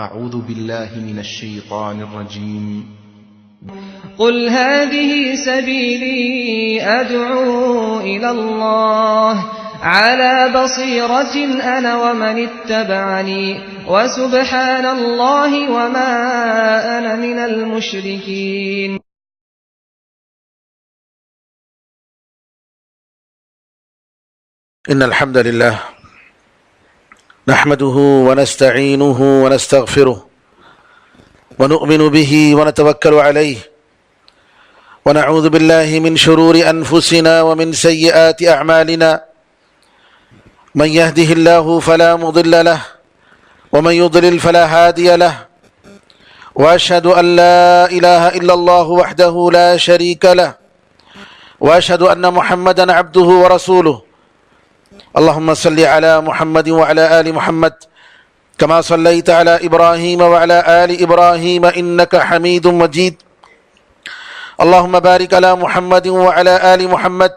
أعوذ بالله من الشيطان الرجيم. قل هذه سبيلي أدعو إلى الله على بصيرة أنا ومن اتبعني وسبحان الله وما أنا من المشركين. إن الحمد لله نحمده ونستعينه ونستغفره ونؤمن به ونتوكل عليه ونعوذ بالله من شرور أنفسنا ومن سيئات أعمالنا من يهده الله فلا مضل له ومن يضلل فلا هادي له وأشهد أن لا إله إلا الله وحده لا شريك له وأشهد أن محمدا عبده ورسوله. اللهم صل على محمد وعلى آل محمد كما صليت على إبراهيم وعلى آل إبراهيم إنك حميد مجيد. اللهم بارك على محمد وعلى آل محمد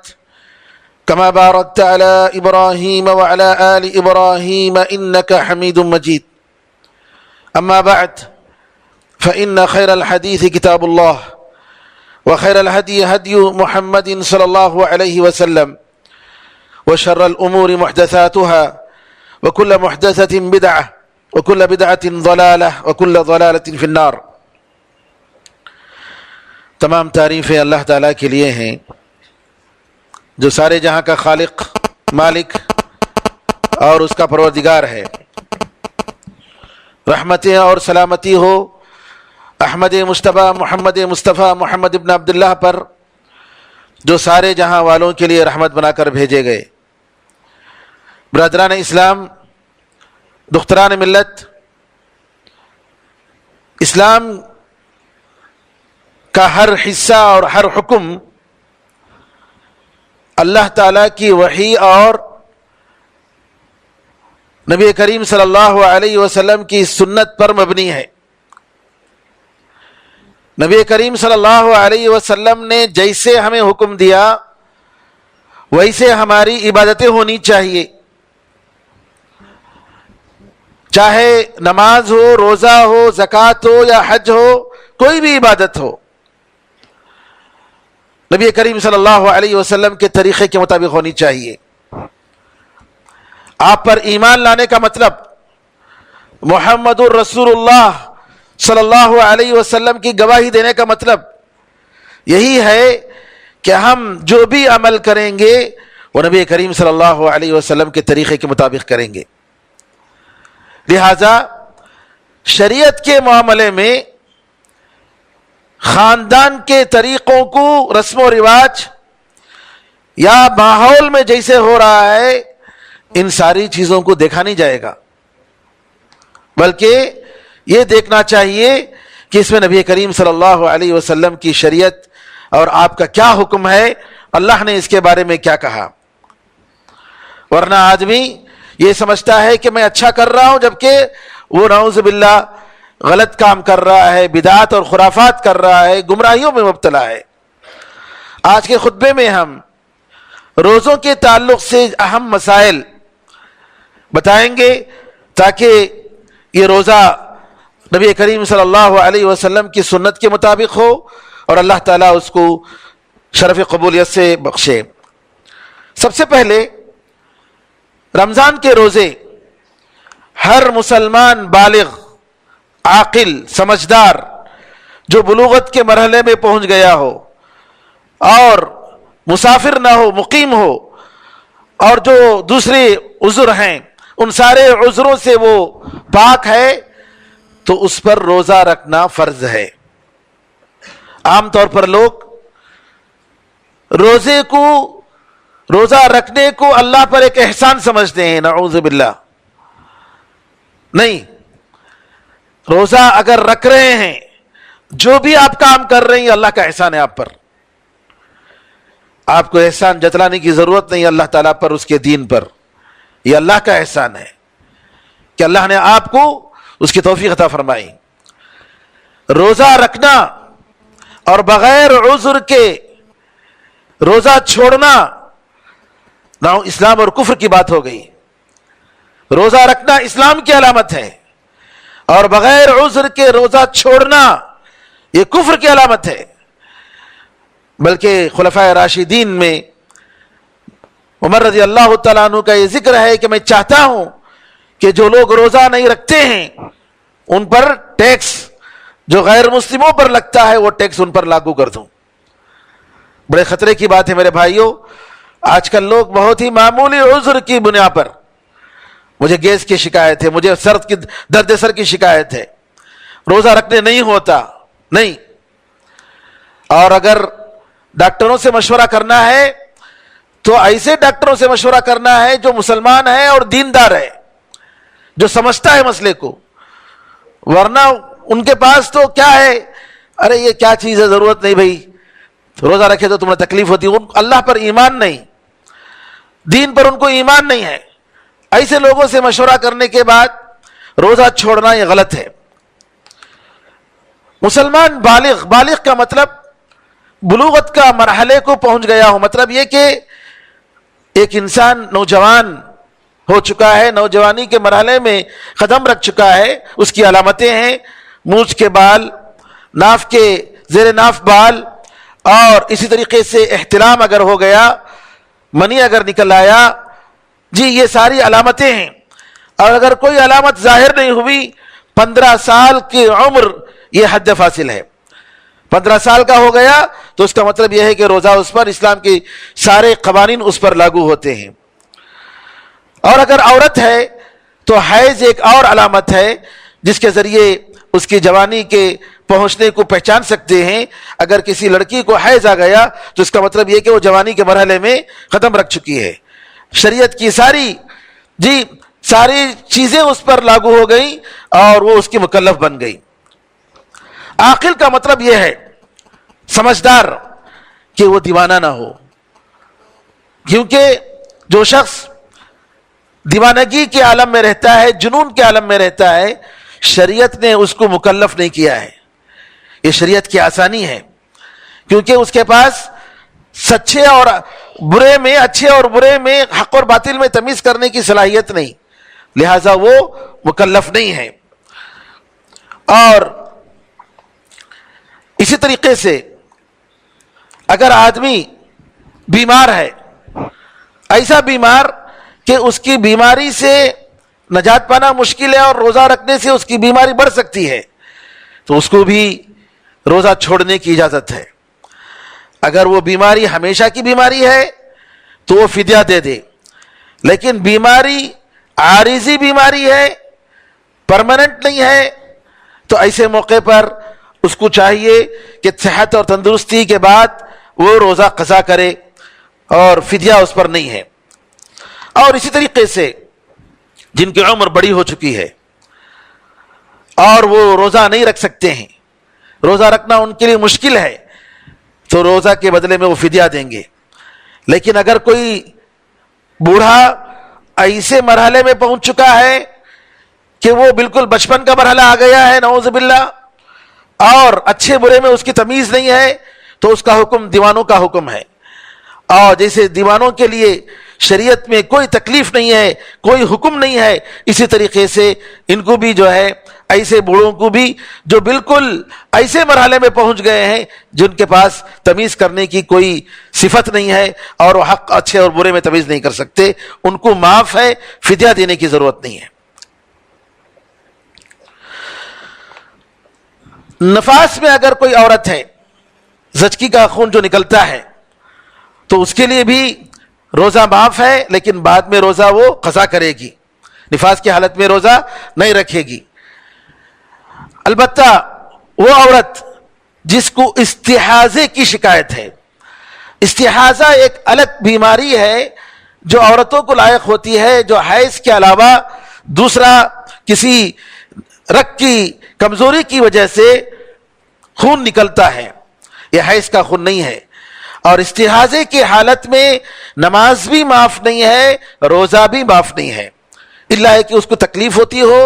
كما باركت على إبراهيم وعلى آل إبراهيم إنك حميد مجيد. أما بعد فإن خير الحديث كتاب الله وخير الهدي هدي محمد صلى الله عليه وسلم وشر الأمور محدثاتها وكل محدثة بدعة وكل بدعة ضلالة وكل ضلالة في النار. تمام تعریفیں اللہ تعالیٰ کے لیے ہیں جو سارے جہاں کا خالق، مالک اور اس کا پروردگار ہے. رحمتیں اور سلامتی ہو احمد مصطفیٰ محمد ابن عبداللہ پر جو سارے جہاں والوں کے لیے رحمت بنا کر بھیجے گئے. برادران اسلام، دختران ملت، اسلام کا ہر حصہ اور ہر حکم اللہ تعالیٰ کی وحی اور نبی کریم صلی اللہ علیہ وسلم کی سنت پر مبنی ہے. نبی کریم صلی اللہ علیہ وسلم نے جیسے ہمیں حکم دیا ویسے ہماری عبادتیں ہونی چاہیے، چاہے نماز ہو، روزہ ہو، زکوٰۃ ہو یا حج ہو، کوئی بھی عبادت ہو نبی کریم صلی اللہ علیہ وسلم کے طریقے کے مطابق ہونی چاہیے. آپ پر ایمان لانے کا مطلب، محمد الرسول اللہ صلی اللہ علیہ وسلم کی گواہی دینے کا مطلب یہی ہے کہ ہم جو بھی عمل کریں گے وہ نبی کریم صلی اللہ علیہ وسلم کے طریقے کے مطابق کریں گے. لہذا شریعت کے معاملے میں خاندان کے طریقوں کو، رسم و رواج یا ماحول میں جیسے ہو رہا ہے ان ساری چیزوں کو دیکھا نہیں جائے گا، بلکہ یہ دیکھنا چاہیے کہ اس میں نبی کریم صلی اللہ علیہ وسلم کی شریعت اور آپ کا کیا حکم ہے، اللہ نے اس کے بارے میں کیا کہا. ورنہ آدمی یہ سمجھتا ہے کہ میں اچھا کر رہا ہوں جبکہ وہ نعوذ باللہ غلط کام کر رہا ہے، بدعات اور خرافات کر رہا ہے، گمراہیوں میں مبتلا ہے. آج کے خطبے میں ہم روزوں کے تعلق سے اہم مسائل بتائیں گے تاکہ یہ روزہ نبی کریم صلی اللہ علیہ وسلم کی سنت کے مطابق ہو اور اللہ تعالیٰ اس کو شرف قبولیت سے بخشے. سب سے پہلے رمضان کے روزے ہر مسلمان بالغ، عاقل، سمجھدار جو بلوغت کے مرحلے میں پہنچ گیا ہو اور مسافر نہ ہو، مقیم ہو اور جو دوسرے عذر ہیں ان سارے عذروں سے وہ پاک ہے تو اس پر روزہ رکھنا فرض ہے. عام طور پر لوگ روزہ رکھنے کو اللہ پر ایک احسان سمجھتے ہیں، نعوذ باللہ. نہیں، روزہ اگر رکھ رہے ہیں، جو بھی آپ کام کر رہے ہیں اللہ کا احسان ہے آپ پر. آپ کو احسان جتلانے کی ضرورت نہیں اللہ تعالیٰ پر، اس کے دین پر. یہ اللہ کا احسان ہے کہ اللہ نے آپ کو اس کی توفیق عطا فرمائی. روزہ رکھنا اور بغیر عذر کے روزہ چھوڑنا نہ اسلام اور کفر کی بات ہو گئی. روزہ رکھنا اسلام کی علامت ہے اور بغیر عذر کے روزہ چھوڑنا یہ کفر کی علامت ہے. بلکہ خلفائے راشدین میں عمر رضی اللہ تعالیٰ عنہ کا یہ ذکر ہے کہ میں چاہتا ہوں کہ جو لوگ روزہ نہیں رکھتے ہیں ان پر ٹیکس جو غیر مسلموں پر لگتا ہے وہ ٹیکس ان پر لاگو کر دوں. بڑے خطرے کی بات ہے میرے بھائیوں. آج کل لوگ بہت ہی معمولی عذر کی بنیاد پر، مجھے گیس کی شکایت ہے، مجھے درد سر کی شکایت ہے، روزہ رکھنے نہیں ہوتا، نہیں. اور اگر ڈاکٹروں سے مشورہ کرنا ہے تو ایسے ڈاکٹروں سے مشورہ کرنا ہے جو مسلمان ہے اور دیندار ہے، جو سمجھتا ہے مسئلے کو. ورنہ ان کے پاس تو کیا ہے، ارے یہ کیا چیز ہے، ضرورت نہیں بھائی، روزہ رکھے تو تمہیں تکلیف ہوتی ہے. اللہ پر ایمان نہیں، دین پر ان کو ایمان نہیں ہے. ایسے لوگوں سے مشورہ کرنے کے بعد روزہ چھوڑنا یہ غلط ہے. مسلمان بالغ کا مطلب بلوغت کا مرحلے کو پہنچ گیا ہو، مطلب یہ کہ ایک انسان نوجوان ہو چکا ہے، نوجوانی کے مرحلے میں قدم رکھ چکا ہے. اس کی علامتیں ہیں مونچھ کے بال، ناف کے زیر ناف بال، اور اسی طریقے سے احتلام اگر ہو گیا، منی اگر نکل آیا، جی یہ ساری علامتیں ہیں. اور اگر کوئی علامت ظاہر نہیں ہوئی، 15 سال کی عمر یہ حد فاصل ہے. 15 سال کا ہو گیا تو اس کا مطلب یہ ہے کہ روزہ اس پر، اسلام کے سارے قوانین اس پر لاگو ہوتے ہیں. اور اگر عورت ہے تو حیض ایک اور علامت ہے جس کے ذریعے اس کی جوانی کے پہنچنے کو پہچان سکتے ہیں. اگر کسی لڑکی کو حیض آ گیا تو اس کا مطلب یہ کہ وہ جوانی کے مرحلے میں قدم رکھ چکی ہے. شریعت کی ساری چیزیں اس پر لاگو ہو گئیں اور وہ اس کی مکلف بن گئی. عاقل کا مطلب یہ ہے سمجھدار، کہ وہ دیوانہ نہ ہو. کیونکہ جو شخص دیوانگی کے عالم میں رہتا ہے، جنون کے عالم میں رہتا ہے، شریعت نے اس کو مکلف نہیں کیا ہے. یہ شریعت کی آسانی ہے کیونکہ اس کے پاس سچے اور برے میں، اچھے اور برے میں، حق اور باطل میں تمیز کرنے کی صلاحیت نہیں، لہذا وہ مکلف نہیں ہے. اور اسی طریقے سے اگر آدمی بیمار ہے، ایسا بیمار کہ اس کی بیماری سے نجات پانا مشکل ہے اور روزہ رکھنے سے اس کی بیماری بڑھ سکتی ہے، تو اس کو بھی روزہ چھوڑنے کی اجازت ہے. اگر وہ بیماری ہمیشہ کی بیماری ہے تو وہ فدیہ دے دے. لیکن بیماری عارضی بیماری ہے، پرماننٹ نہیں ہے، تو ایسے موقع پر اس کو چاہیے کہ صحت اور تندرستی کے بعد وہ روزہ قضا کرے اور فدیہ اس پر نہیں ہے. اور اسی طریقے سے جن کی عمر بڑی ہو چکی ہے اور وہ روزہ نہیں رکھ سکتے ہیں، روزہ رکھنا ان کے لیے مشکل ہے، تو روزہ کے بدلے میں وہ فدیہ دیں گے. لیکن اگر کوئی بوڑھا ایسے مرحلے میں پہنچ چکا ہے کہ وہ بالکل بچپن کا مرحلہ آ گیا ہے، نعوذ باللہ، اور اچھے برے میں اس کی تمیز نہیں ہے، تو اس کا حکم دیوانوں کا حکم ہے. اور جیسے دیوانوں کے لیے شریعت میں کوئی تکلیف نہیں ہے، کوئی حکم نہیں ہے، اسی طریقے سے ان کو بھی جو ہے، ایسے بوڑھوں کو بھی جو بالکل ایسے مرحلے میں پہنچ گئے ہیں جن کے پاس تمیز کرنے کی کوئی صفت نہیں ہے اور وہ حق اچھے اور برے میں تمیز نہیں کر سکتے، ان کو معاف ہے، فدیہ دینے کی ضرورت نہیں ہے. نفاس میں اگر کوئی عورت ہے، زچگی کا خون جو نکلتا ہے، تو اس کے لیے بھی روزہ معاف ہے، لیکن بعد میں روزہ وہ قضا کرے گی، نفاس کی حالت میں روزہ نہیں رکھے گی. البتہ وہ عورت جس کو استحاضے کی شکایت ہے، استحاضہ ایک الگ بیماری ہے جو عورتوں کو لاحق ہوتی ہے، جو حیض کے علاوہ دوسرا کسی رگ کی کمزوری کی وجہ سے خون نکلتا ہے، یہ حیض کا خون نہیں ہے. اور استحاضے کی حالت میں نماز بھی معاف نہیں ہے، روزہ بھی معاف نہیں ہے، الا کہ اس کو تکلیف ہوتی ہو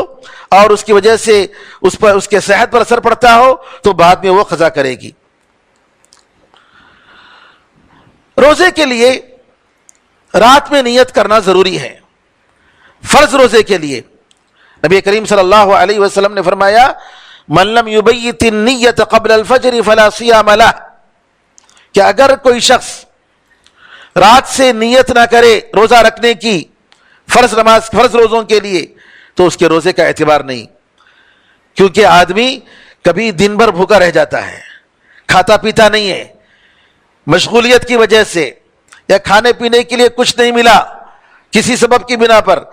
اور اس کی وجہ سے اس کے صحت پر اثر پڑتا ہو تو بعد میں وہ قضا کرے گی. روزے کے لیے رات میں نیت کرنا ضروری ہے. فرض روزے کے لیے نبی کریم صلی اللہ علیہ وسلم نے فرمایا من لم یبیت النیت قبل الفجر فلا صیام لہ، کہ اگر کوئی شخص رات سے نیت نہ کرے روزہ رکھنے کی فرض روزوں کے لیے تو اس کے روزے کا اعتبار نہیں، کیونکہ آدمی کبھی دن بھر بھوکا رہ جاتا ہے، کھاتا پیتا نہیں ہے مشغولیت کی وجہ سے، یا کھانے پینے کے لیے کچھ نہیں ملا کسی سبب کی بنا پر،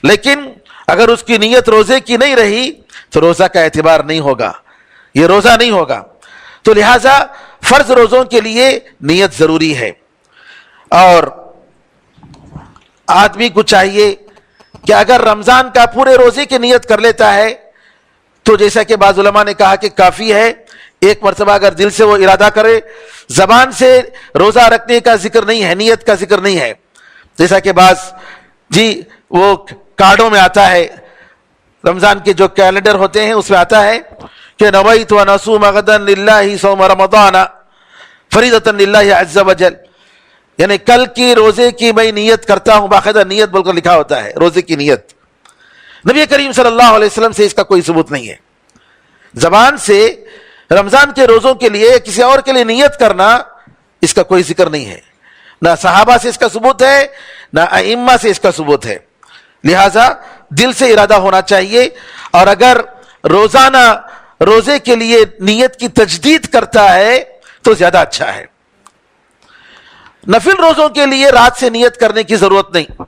لیکن اگر اس کی نیت روزے کی نہیں رہی تو روزہ کا اعتبار نہیں ہوگا، یہ روزہ نہیں ہوگا۔ تو لہٰذا فرض روزوں کے لیے نیت ضروری ہے، اور آدمی کو چاہیے کہ اگر رمضان کا پورے روزے کی نیت کر لیتا ہے تو جیسا کہ بعض علماء نے کہا کہ کافی ہے، ایک مرتبہ اگر دل سے وہ ارادہ کرے، زبان سے روزہ رکھنے کا ذکر نہیں ہے، نیت کا ذکر نہیں ہے، جیسا کہ بعض وہ کارڈوں میں آتا ہے، رمضان کے جو کیلنڈر ہوتے ہیں اس میں آتا ہے کہ نویت ان اصوم غدا للہ صوم رمضان فریضۃ للہ عز وجل، یعنی کل کی روزے کی میں نیت کرتا ہوں، باقاعدہ نیت بول کر لکھا ہوتا ہے، روزے کی نیت۔ نبی کریم صلی اللہ علیہ وسلم سے اس کا کوئی ثبوت نہیں ہے، زبان سے رمضان کے روزوں کے لیے کسی اور کے لیے نیت کرنا اس کا کوئی ذکر نہیں ہے، نہ صحابہ سے اس کا ثبوت ہے نہ ائمہ سے اس کا ثبوت ہے، لہذا دل سے ارادہ ہونا چاہیے، اور اگر روزانہ روزے کے لیے نیت کی تجدید کرتا ہے تو زیادہ اچھا ہے۔ نفل روزوں کے لیے رات سے نیت کرنے کی ضرورت نہیں،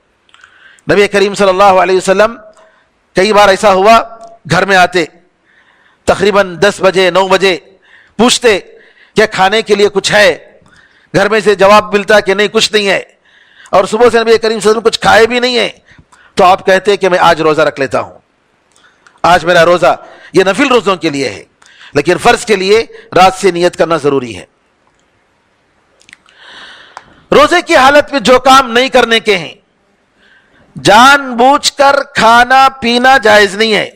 نبی کریم صلی اللہ علیہ وسلم کئی بار ایسا ہوا گھر میں آتے تقریباً 10 بجے 9 بجے، پوچھتے کیا کھانے کے لیے کچھ ہے، گھر میں سے جواب ملتا کہ نہیں کچھ نہیں ہے، اور صبح سے نبی کریم صلی اللہ علیہ وسلم کچھ کھائے بھی نہیں ہے، تو آپ کہتے کہ میں آج روزہ رکھ لیتا ہوں، آج میرا روزہ۔ یہ نفل روزوں کے لیے ہے، لیکن فرض کے لیے رات سے نیت کرنا ضروری ہے۔ روزے کی حالت میں جو کام نہیں کرنے کے ہیں، جان بوجھ کر کھانا پینا جائز نہیں ہے،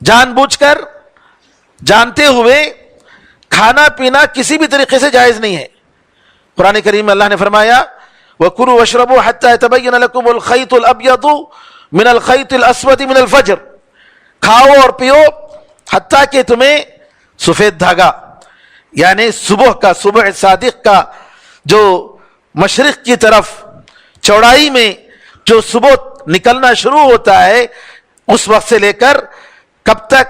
جان بوجھ کر جانتے ہوئے کھانا پینا کسی بھی طریقے سے جائز نہیں ہے۔ قرآن کریم میں اللہ نے فرمایا وَكُلُوا وَاشْرَبُوا حَتَّى يَتَبَيَّنَ لَكُمُ الْخَيْطُ الْأَبْيَضُ مِنَ الْخَيْطِ الْأَسْوَدِ مِنَ الْفَجْرِ، کھاؤ اور پیو حتیٰ کہ تمہیں سفید دھاگا، یعنی صبح صادق کا جو مشرق کی طرف چوڑائی میں جو صبح نکلنا شروع ہوتا ہے، اس وقت سے لے کر کب تک؟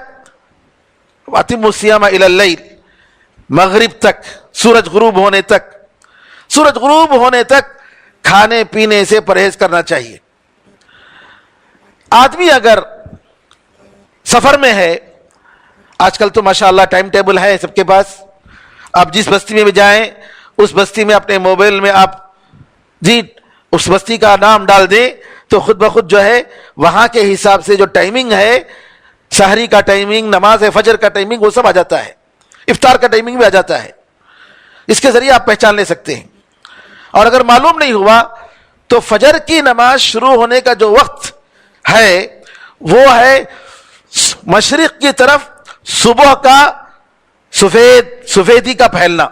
وَأَتِمُّوا الصِّيَامَ إِلَى اللَّيْلِ، مغرب تک، سورج غروب ہونے تک، سورج غروب ہونے تک کھانے پینے سے پرہیز کرنا چاہیے۔ آدمی اگر سفر میں ہے، آج کل تو ماشاءاللہ ٹائم ٹیبل ہے سب کے پاس، آپ جس بستی میں بھی جائیں اس بستی میں اپنے موبائل میں آپ اس بستی کا نام ڈال دیں تو خود بخود جو ہے وہاں کے حساب سے جو ٹائمنگ ہے، سحری کا ٹائمنگ، نماز فجر کا ٹائمنگ، وہ سب آ جاتا ہے، افطار کا ٹائمنگ بھی آ جاتا ہے، اس کے ذریعے آپ پہچان لے سکتے ہیں۔ اور اگر معلوم نہیں ہوا تو فجر کی نماز شروع ہونے کا جو وقت ہے وہ ہے مشرق کی طرف صبح کا سفیدی کا پھیلنا،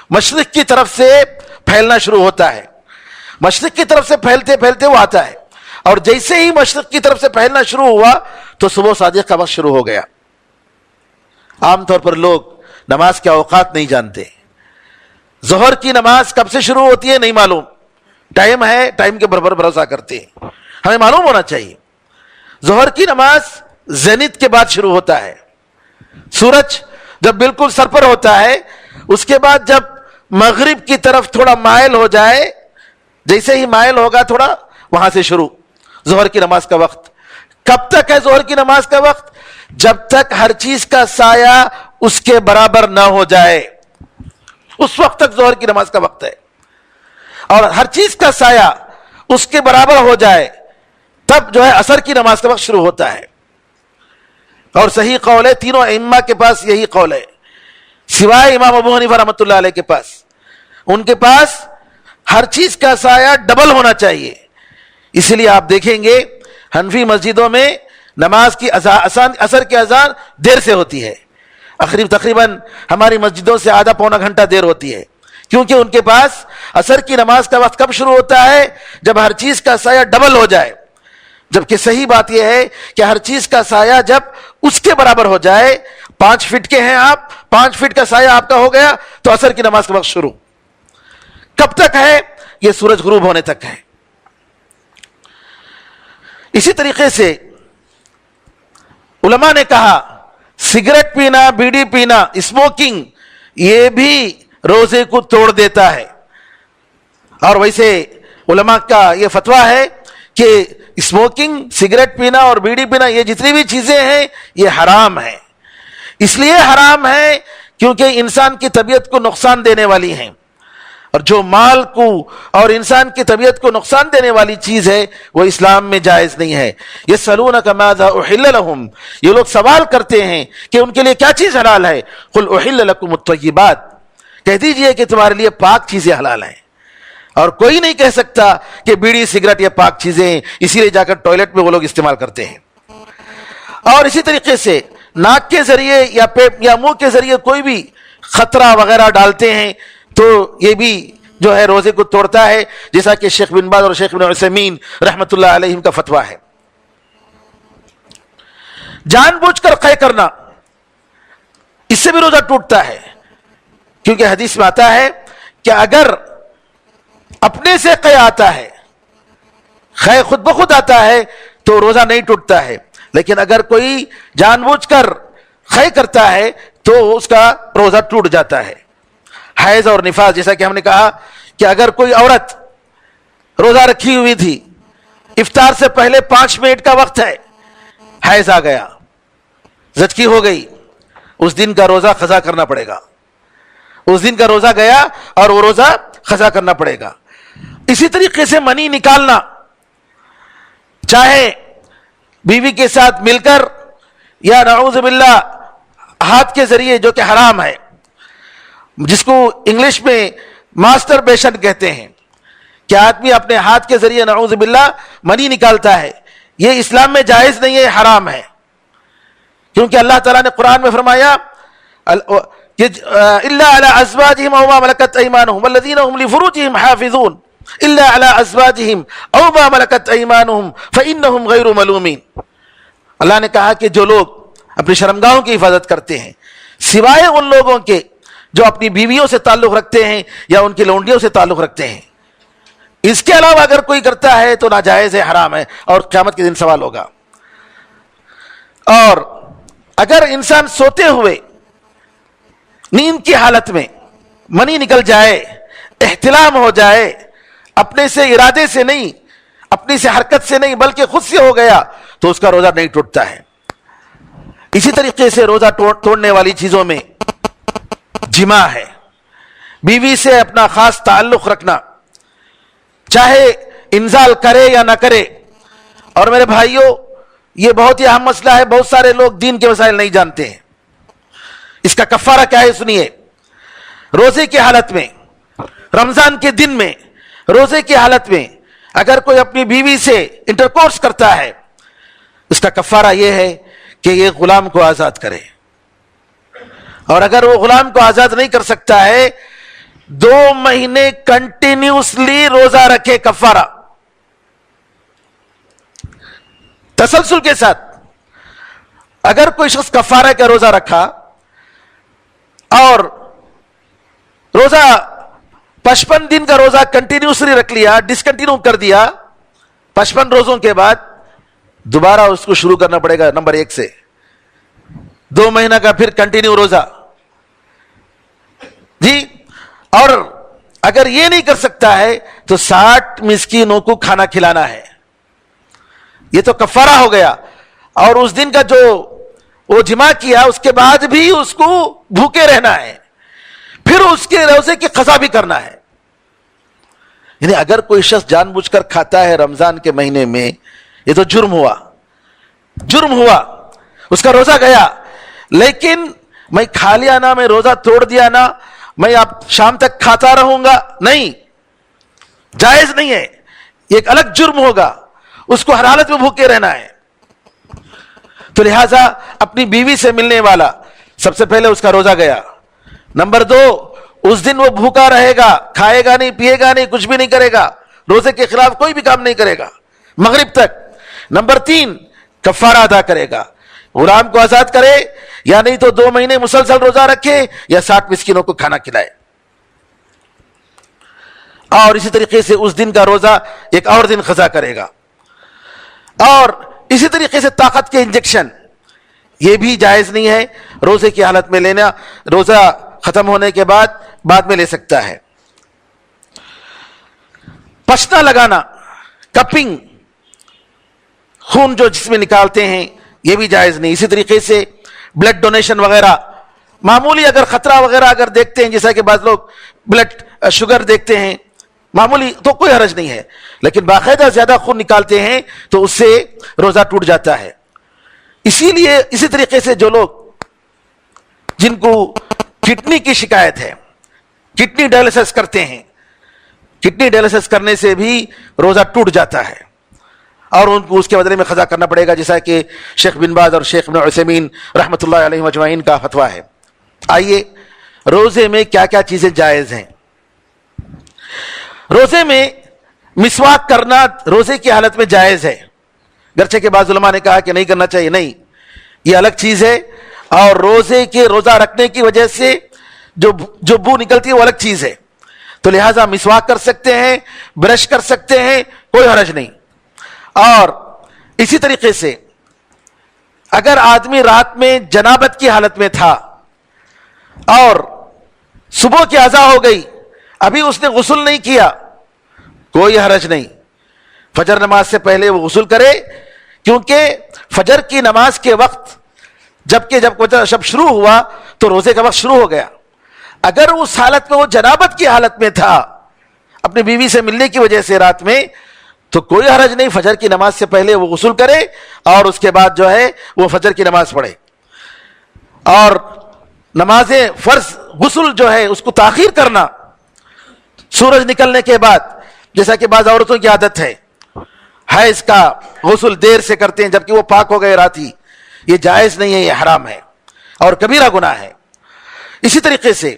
مشرق کی طرف سے پھیلنا شروع ہوتا ہے، مشرق کی طرف سے پھیلتے پھیلتے وہ آتا ہے، اور جیسے ہی مشرق کی طرف سے پھیلنا شروع ہوا تو صبح صادق کا وقت شروع ہو گیا۔ عام طور پر لوگ نماز کے اوقات نہیں جانتے، ظہر کی نماز کب سے شروع ہوتی ہے نہیں معلوم، ٹائم ہے، ٹائم کے برابر بھروسہ کرتے ہیں، ہمیں معلوم ہونا چاہیے ظہر کی نماز زینت کے بعد شروع ہوتا ہے، سورج جب بالکل سر پر ہوتا ہے، اس کے بعد جب مغرب کی طرف تھوڑا مائل ہو جائے، جیسے ہی مائل ہوگا تھوڑا وہاں سے شروع ظہر کی نماز کا وقت۔ کب تک ہے ظہر کی نماز کا وقت؟ جب تک ہر چیز کا سایہ اس کے برابر نہ ہو جائے، اس وقت تک ظہر کی نماز کا وقت ہے، اور ہر چیز کا سایہ اس کے برابر ہو جائے تب جو ہے عصر کی نماز کا وقت شروع ہوتا ہے۔ اور صحیح قول ہے، تینوں ائمہ کے پاس یہی قول ہے سوائے امام ابو حنیفہ رحمۃ اللہ علیہ کے پاس، ان کے پاس ہر چیز کا سایہ ڈبل ہونا چاہیے۔ اسی لیے آپ دیکھیں گے حنفی مسجدوں میں نماز کی عصر کی اذان دیر سے ہوتی ہے، تقریباً ہماری مسجدوں سے آدھا پونا گھنٹہ دیر ہوتی ہے، کیونکہ ان کے پاس عصر کی نماز کا وقت کب شروع ہوتا ہے؟ جب ہر چیز کا سایہ ڈبل ہو جائے، جبکہ صحیح بات یہ ہے کہ ہر چیز کا سایہ جب اس کے برابر ہو جائے، 5 فٹ کے ہیں آپ، 5 فٹ کا سایہ آپ کا ہو گیا تو عصر کی نماز کا وقت شروع کب تک ہے؟ یہ سورج غروب ہونے تک ہے۔ اسی طریقے سے علماء نے کہا سگریٹ پینا، بیڑی پینا، اسموکنگ، یہ بھی روزے کو توڑ دیتا ہے۔ اور ویسے علماء کا یہ فتویٰ ہے کہ اسموکنگ، سگریٹ پینا اور بیڑی پینا، یہ جتنی بھی چیزیں ہیں یہ حرام ہیں۔ اس لیے حرام ہے کیونکہ انسان کی طبیعت کو نقصان دینے والی ہیں، اور جو مال کو اور انسان کی طبیعت کو نقصان دینے والی چیز ہے وہ اسلام میں جائز نہیں ہے۔ یسألونک ماذا احل لهم، یہ لوگ سوال کرتے ہیں کہ ان کے لیے کیا چیز حلال ہے، قل احل لکم الطیبات، کہہ دیجئے کہ تمہارے لیے پاک چیزیں حلال ہیں۔ اور کوئی نہیں کہہ سکتا کہ بیڑی سگریٹ یہ پاک چیزیں ہیں، اسی لیے جا کر ٹوائلٹ میں وہ لوگ استعمال کرتے ہیں۔ اور اسی طریقے سے ناک کے ذریعے یا منہ کے ذریعے کوئی بھی خطرہ وغیرہ ڈالتے ہیں تو یہ بھی جو ہے روزے کو توڑتا ہے، جیسا کہ شیخ بن باز اور شیخ بن عثیمین رحمۃ اللہ علیہم کا فتویٰ ہے۔ جان بوجھ کر قے کرنا، اس سے بھی روزہ ٹوٹتا ہے، کیونکہ حدیث میں آتا ہے کہ اگر اپنے سے قے آتا ہے، قے خود بخود آتا ہے تو روزہ نہیں ٹوٹتا ہے، لیکن اگر کوئی جان بوجھ کر قے کرتا ہے تو اس کا روزہ ٹوٹ جاتا ہے۔ حیض اور نفاس، جیسا کہ ہم نے کہا کہ اگر کوئی عورت روزہ رکھی ہوئی تھی، افطار سے پہلے 5 منٹ کا وقت ہے، حیض آ گیا، زچگی ہو گئی، اس دن کا روزہ قضا کرنا پڑے گا، اس دن کا روزہ گیا اور وہ روزہ قضا کرنا پڑے گا۔ اسی طریقے سے منی نکالنا، چاہے بیوی کے ساتھ مل کر یا نعوذ باللہ ہاتھ کے ذریعے، جو کہ حرام ہے، جس کو انگلش میں ماسٹر بیشن کہتے ہیں، کہ آدمی اپنے ہاتھ کے ذریعے نعوذ باللہ منی نکالتا ہے، یہ اسلام میں جائز نہیں ہے، حرام ہے۔ کیونکہ اللہ تعالیٰ نے قرآن میں فرمایا الا علی ازواجہم او ما ملکت ایمانہم والذین هم لفروجہم حافظون الا علی ازواجہم او ما ملکت ایمانہم فانہم غیر ملومین۔ اللہ نے کہا کہ جو لوگ اپنی شرمگاہوں کی حفاظت کرتے ہیں، سوائے ان لوگوں کے جو اپنی بیویوں سے تعلق رکھتے ہیں یا ان کی لونڈیوں سے تعلق رکھتے ہیں، اس کے علاوہ اگر کوئی کرتا ہے تو ناجائز ہے، حرام ہے، اور قیامت کے دن سوال ہوگا۔ اور اگر انسان سوتے ہوئے نیند کی حالت میں منی نکل جائے، احتلام ہو جائے، اپنے سے ارادے سے نہیں، اپنی سے حرکت سے نہیں بلکہ خود سے ہو گیا، تو اس کا روزہ نہیں ٹوٹتا ہے۔ اسی طریقے سے روزہ توڑنے والی چیزوں میں جماع ہے، بیوی سے اپنا خاص تعلق رکھنا، چاہے انزال کرے یا نہ کرے۔ اور میرے بھائیوں، یہ بہت ہی اہم مسئلہ ہے، بہت سارے لوگ دین کے مسائل نہیں جانتے ہیں۔ اس کا کفارہ کیا ہے سنیے۔ روزے کی حالت میں، رمضان کے دن میں، روزے کی حالت میں اگر کوئی اپنی بیوی سے انٹرکورس کرتا ہے، اس کا کفارہ یہ ہے کہ یہ غلام کو آزاد کرے، اور اگر وہ غلام کو آزاد نہیں کر سکتا ہے 2 مہینے کنٹینیوسلی روزہ رکھے، کفارہ تسلسل کے ساتھ۔ اگر کوئی شخص کفارہ کا روزہ رکھا اور روزہ 55 دن کا روزہ کنٹینیوسلی رکھ لیا، ڈسکنٹینیو کر دیا، 55 روزوں کے بعد دوبارہ اس کو شروع کرنا پڑے گا نمبر 1 سے، 2 مہینہ کا پھر کنٹینیو روزہ جی۔ اور اگر یہ نہیں کر سکتا ہے تو 60 مسکینوں کو کھانا کھلانا ہے، یہ تو کفارہ ہو گیا۔ اور اس دن کا جو وہ جماع کیا اس کے بعد بھی اس کو بھوکے رہنا ہے، پھر اس کے روزے کی قضا بھی کرنا ہے۔ یعنی اگر کوئی شخص جان بوجھ کر کھاتا ہے رمضان کے مہینے میں، یہ تو جرم ہوا، جرم ہوا، اس کا روزہ گیا۔ لیکن میں کھا لیا نا، میں روزہ توڑ دیا نا، میں اب شام تک کھاتا رہوں گا، نہیں، جائز نہیں ہے، یہ ایک الگ جرم ہوگا، اس کو ہر حالت میں بھوکے رہنا ہے۔ تو لہذا اپنی بیوی سے ملنے والا سب سے پہلے اس کا روزہ گیا۔ نمبر 2، اس دن وہ بھوکا رہے گا، کھائے گا نہیں، پیے گا نہیں، کچھ بھی نہیں کرے گا، روزے کے خلاف کوئی بھی کام نہیں کرے گا مغرب تک۔ نمبر 3 کفارہ ادا کرے گا، غلام کو آزاد کرے، یا نہیں تو 2 مہینے مسلسل روزہ رکھے یا 60 مسکینوں کو کھانا کھلائے، اور اسی طریقے سے اس دن کا روزہ ایک اور دن قضا کرے گا. اور اسی طریقے سے طاقت کے انجیکشن یہ بھی جائز نہیں ہے روزے کی حالت میں لینا، روزہ ختم ہونے کے بعد میں لے سکتا ہے. پشنا لگانا، کپنگ، خون جو جس میں نکالتے ہیں یہ بھی جائز نہیں. اسی طریقے سے بلڈ ڈونیشن وغیرہ، معمولی اگر خطرہ وغیرہ اگر دیکھتے ہیں، جیسا کہ بعض لوگ بلڈ شوگر دیکھتے ہیں معمولی، تو کوئی حرج نہیں ہے، لیکن باقاعدہ زیادہ خون نکالتے ہیں تو اس سے روزہ ٹوٹ جاتا ہے. اسی طریقے سے جو لوگ جن کو کڈنی کی شکایت ہے، کڈنی ڈائلسس کرتے ہیں، کڈنی ڈائلسس کرنے سے بھی روزہ ٹوٹ جاتا ہے اور ان کو اس کے بدلے میں قضا کرنا پڑے گا، جیسا کہ شیخ بن باز اور شیخ ابن عثیمین رحمۃ اللہ علیہ مجمعین کا فتویٰ ہے. آئیے روزے میں کیا کیا چیزیں جائز ہیں. روزے میں مسواک کرنا روزے کی حالت میں جائز ہے، گرچہ کہ بعض علماء نے کہا کہ نہیں کرنا چاہیے، نہیں، یہ الگ چیز ہے، اور روزہ رکھنے کی وجہ سے جو بو نکلتی ہے وہ الگ چیز ہے. تو لہٰذا مسواک کر سکتے ہیں، برش کر سکتے ہیں، کوئی حرج نہیں. اور اسی طریقے سے اگر آدمی رات میں جنابت کی حالت میں تھا اور صبح کی اذان ہو گئی، ابھی اس نے غسل نہیں کیا، کوئی حرج نہیں، فجر نماز سے پہلے وہ غسل کرے، کیونکہ فجر کی نماز کے وقت جب شروع ہوا تو روزے کا وقت شروع ہو گیا. اگر اس حالت میں وہ جنابت کی حالت میں تھا اپنی بیوی سے ملنے کی وجہ سے رات میں، تو کوئی حرج نہیں، فجر کی نماز سے پہلے وہ غسل کرے اور اس کے بعد جو ہے وہ فجر کی نماز پڑھے. اور نماز فرض غسل جو ہے اس کو تاخیر کرنا سورج نکلنے کے بعد، جیسا کہ بعض عورتوں کی عادت ہے، حیض کا غسل دیر سے کرتے ہیں جبکہ وہ پاک ہو گئے رات ہی، یہ جائز نہیں ہے، یہ حرام ہے اور کبیرہ گناہ ہے. اسی طریقے سے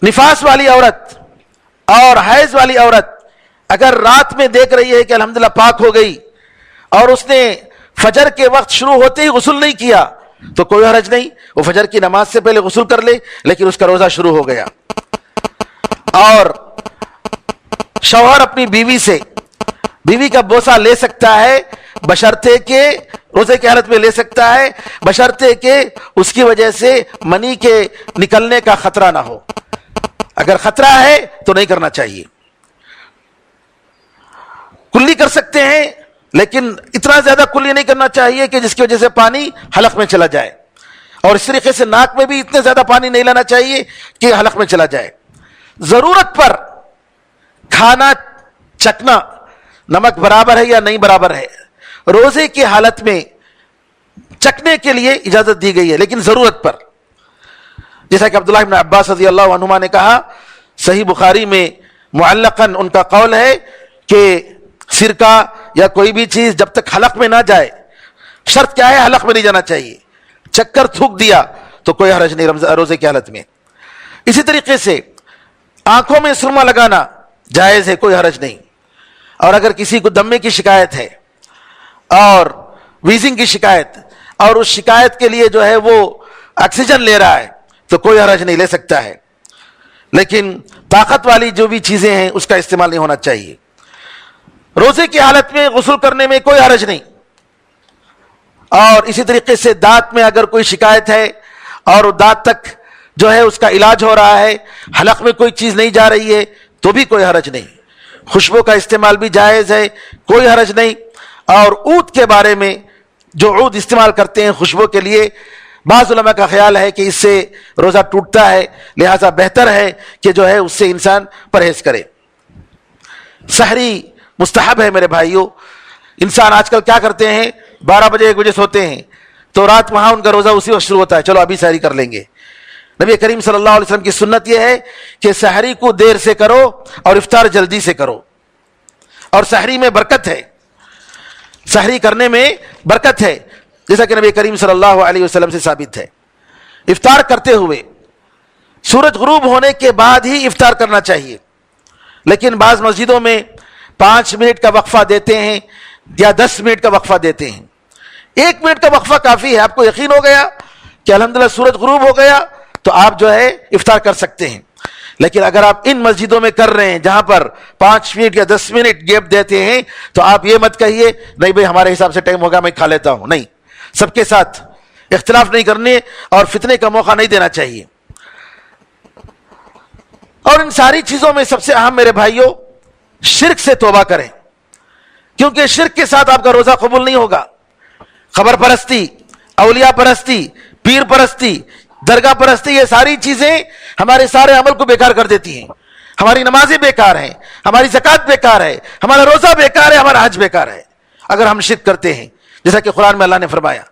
نفاس والی عورت اور حیض والی عورت اگر رات میں دیکھ رہی ہے کہ الحمدللہ پاک ہو گئی اور اس نے فجر کے وقت شروع ہوتے ہی غسل نہیں کیا تو کوئی حرج نہیں، وہ فجر کی نماز سے پہلے غسل کر لے، لیکن اس کا روزہ شروع ہو گیا. اور شوہر اپنی بیوی کا بوسہ لے سکتا ہے بشرطے کہ روزے کی حالت میں لے سکتا ہے، بشرطے کہ اس کی وجہ سے منی کے نکلنے کا خطرہ نہ ہو. اگر خطرہ ہے تو نہیں کرنا چاہیے. کلی کر سکتے ہیں لیکن اتنا زیادہ کلی نہیں کرنا چاہیے کہ جس کی وجہ سے پانی حلق میں چلا جائے، اور اس طریقے سے ناک میں بھی اتنے زیادہ پانی نہیں لانا چاہیے کہ حلق میں چلا جائے. ضرورت پر کھانا چکنا، نمک برابر ہے یا نہیں برابر ہے، روزے کی حالت میں چکنے کے لیے اجازت دی گئی ہے، لیکن ضرورت پر. جیسا کہ عبداللہ بن عباس رضی اللہ عنہما نے کہا، صحیح بخاری میں معلقاً ان کا قول ہے کہ سرکہ یا کوئی بھی چیز جب تک حلق میں نہ جائے، شرط کیا ہے، حلق میں نہیں جانا چاہیے، چکر تھوک دیا تو کوئی حرج نہیں روزے کی حالت میں. اسی طریقے سے آنکھوں میں سرما لگانا جائز ہے، کوئی حرج نہیں. اور اگر کسی کو دمے کی شکایت ہے اور ویزنگ کی شکایت، اور اس شکایت کے لیے جو ہے وہ آکسیجن لے رہا ہے تو کوئی حرج نہیں، لے سکتا ہے، لیکن طاقت والی جو بھی چیزیں ہیں اس کا استعمال نہیں ہونا چاہیے. روزے کی حالت میں غسل کرنے میں کوئی حرج نہیں. اور اسی طریقے سے دانت میں اگر کوئی شکایت ہے اور دانت تک جو ہے اس کا علاج ہو رہا ہے، حلق میں کوئی چیز نہیں جا رہی ہے تو بھی کوئی حرج نہیں. خوشبو کا استعمال بھی جائز ہے، کوئی حرج نہیں. اور عود کے بارے میں، جو عود استعمال کرتے ہیں خوشبو کے لیے، بعض علماء کا خیال ہے کہ اس سے روزہ ٹوٹتا ہے، لہذا بہتر ہے کہ جو ہے اس سے انسان پرہیز کرے. سحری مستحب ہے میرے بھائیوں. انسان آج کل کیا کرتے ہیں، 12 بجے 1 بجے سوتے ہیں تو رات وہاں ان کا روزہ اسی وقت شروع ہوتا ہے، چلو ابھی سحری کر لیں گے. نبی کریم صلی اللہ علیہ وسلم کی سنت یہ ہے کہ سحری کو دیر سے کرو اور افطار جلدی سے کرو. اور سحری میں برکت ہے، سحری کرنے میں برکت ہے، جیسا کہ نبی کریم صلی اللہ علیہ وسلم سے ثابت ہے. افطار کرتے ہوئے سورج غروب ہونے کے بعد ہی افطار کرنا چاہیے، لیکن بعض مسجدوں میں 5 منٹ کا وقفہ دیتے ہیں یا 10 منٹ کا وقفہ دیتے ہیں. 1 منٹ کا وقفہ کافی ہے. آپ کو یقین ہو گیا کہ الحمدللہ سورج غروب ہو گیا تو آپ جو ہے افطار کر سکتے ہیں. لیکن اگر آپ ان مسجدوں میں کر رہے ہیں جہاں پر 5 منٹ یا 10 منٹ گیپ دیتے ہیں تو آپ یہ مت کہیے نہیں بھائی ہمارے حساب سے ٹائم ہوگا میں کھا لیتا ہوں. نہیں, سب کے ساتھ اختلاف نہیں کرنے اور فتنے کا موقع نہیں دینا چاہیے. اور ان ساری چیزوں میں سب سے اہم میرے بھائیوں, شرک سے توبہ کریں, کیونکہ شرک کے ساتھ آپ کا روزہ قبول نہیں ہوگا. خبر پرستی, اولیاء پرستی, پیر پرستی, درگاہ پرستی, یہ ساری چیزیں ہمارے سارے عمل کو بیکار کر دیتی ہیں. ہماری نمازیں بیکار ہیں, ہماری زکوٰۃ بیکار ہے, ہمارا روزہ بیکار ہے, ہمارا حج بیکار ہے اگر ہم شرک کرتے ہیں, جیسا کہ قرآن میں اللہ نے فرمایا.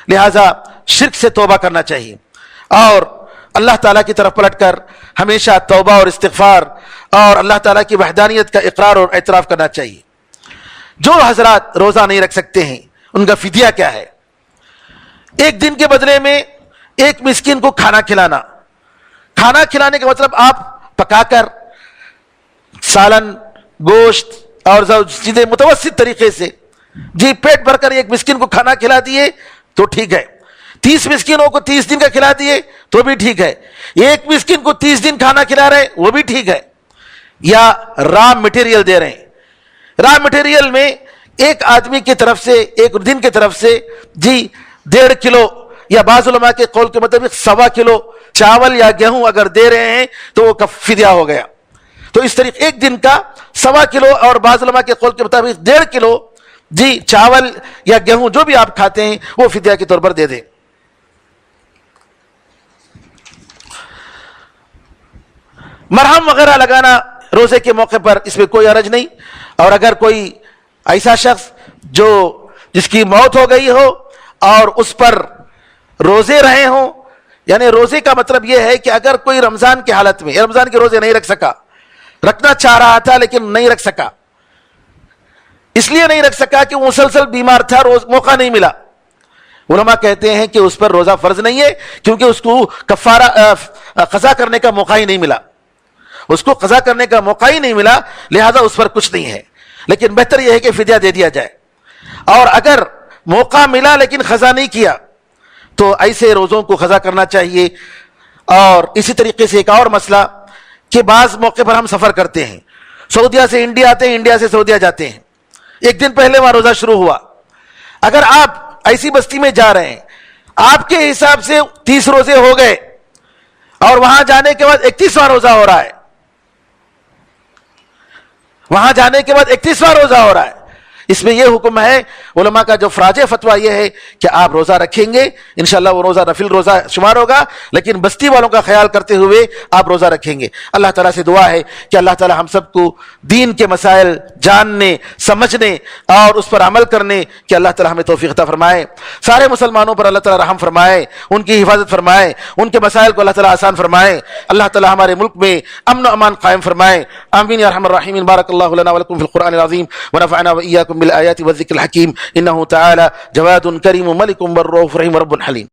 لہذا شرک سے توبہ کرنا چاہیے اور اللہ تعالیٰ کی طرف پلٹ کر ہمیشہ توبہ اور استغفار اور اللہ تعالیٰ کی وحدانیت کا اقرار اور اعتراف کرنا چاہیے. جو حضرات روزہ نہیں رکھ سکتے ہیں ان کا فدیہ کیا ہے؟ 1 دن کے بدلے میں 1 مسکین کو کھانا کھلانا. کھانا کھلانے کا مطلب آپ پکا کر سالن, گوشت اور چیزیں متوسط طریقے سے جی پیٹ بھر کر 1 مسکین کو کھانا کھلا دیے تو ٹھیک ہے. 30 مسکینوں کو 30 دن کا کھلا دیے تو بھی ٹھیک ہے. 1 مسکین کو 30 دن کھانا کھلا رہے وہ بھی ٹھیک ہے. یا را مٹیریل دے رہے ہیں. را مٹیریل میں ایک آدمی کی طرف سے 1 دن کی طرف سے جی 1.5 کلو یا بعض علماء کے قول کے مطابق 1.25 کلو چاول یا گیہوں اگر دے رہے ہیں تو وہ فدیہ ہو گیا. تو اس طریقے 1 دن کا 1.25 کلو اور بعض علماء کے قول کے مطابق 1.5 کلو جی چاول یا گیہوں جو بھی آپ کھاتے ہیں وہ فدیہ کے طور پر دے دیں. مرہم وغیرہ لگانا روزے کے موقع پر اس میں کوئی حرج نہیں. اور اگر کوئی ایسا شخص جس کی موت ہو گئی ہو اور اس پر روزے رہے ہوں, یعنی روزے کا مطلب یہ ہے کہ اگر کوئی رمضان کی حالت میں رمضان کے روزے نہیں رکھ سکا, رکھنا چاہ رہا تھا لیکن نہیں رکھ سکا, اس لیے نہیں رکھ سکا کہ وہ مسلسل بیمار تھا, موقع نہیں ملا. علماء کہتے ہیں کہ اس پر روزہ فرض نہیں ہے کیونکہ اس کو کفارہ قضا کرنے کا موقع ہی نہیں ملا. اس کو قضا کرنے کا موقع ہی نہیں ملا, لہذا اس پر کچھ نہیں ہے. لیکن بہتر یہ ہے کہ فدیہ دے دیا جائے. اور اگر موقع ملا لیکن قضا نہیں کیا تو ایسے روزوں کو قضا کرنا چاہیے. اور اسی طریقے سے ایک اور مسئلہ کہ بعض موقع پر ہم سفر کرتے ہیں, سعودیہ سے انڈیا آتے ہیں, انڈیا سے سعودیہ جاتے ہیں, 1 دن پہلے وہاں روزہ شروع ہوا. اگر آپ ایسی بستی میں جا رہے ہیں, آپ کے حساب سے 30 روزے ہو گئے اور وہاں جانے کے بعد 31واں روزہ ہو رہا ہے, وہاں جانے کے بعد 31واں روزہ ہو رہا ہے, اس میں یہ حکم ہے علماء کا جو فراج فتویٰ یہ ہے کہ آپ روزہ رکھیں گے, انشاءاللہ وہ روزہ نفل روزہ شمار ہوگا, لیکن بستی والوں کا خیال کرتے ہوئے آپ روزہ رکھیں گے. اللہ تعالیٰ سے دعا ہے کہ اللہ تعالیٰ ہم سب کو دین کے مسائل جاننے, سمجھنے اور اس پر عمل کرنے کہ اللہ تعالیٰ ہمیں توفیق عطا فرمائے. سارے مسلمانوں پر اللہ تعالیٰ رحم فرمائے, ان کی حفاظت فرمائے, ان کے مسائل کو اللہ تعالیٰ آسان فرمائے. اللہ تعالیٰ ہمارے ملک میں امن و امان قائم فرمائے. آمین یا ارحم الراحمین. بارک اللہ لنا ولکم فی القرآن العظیم ونفعنا وإياكم بالآيات والذكر الحكيم إنه تعالى جواد كريم ملك بر رؤوف رحيم رب حليم.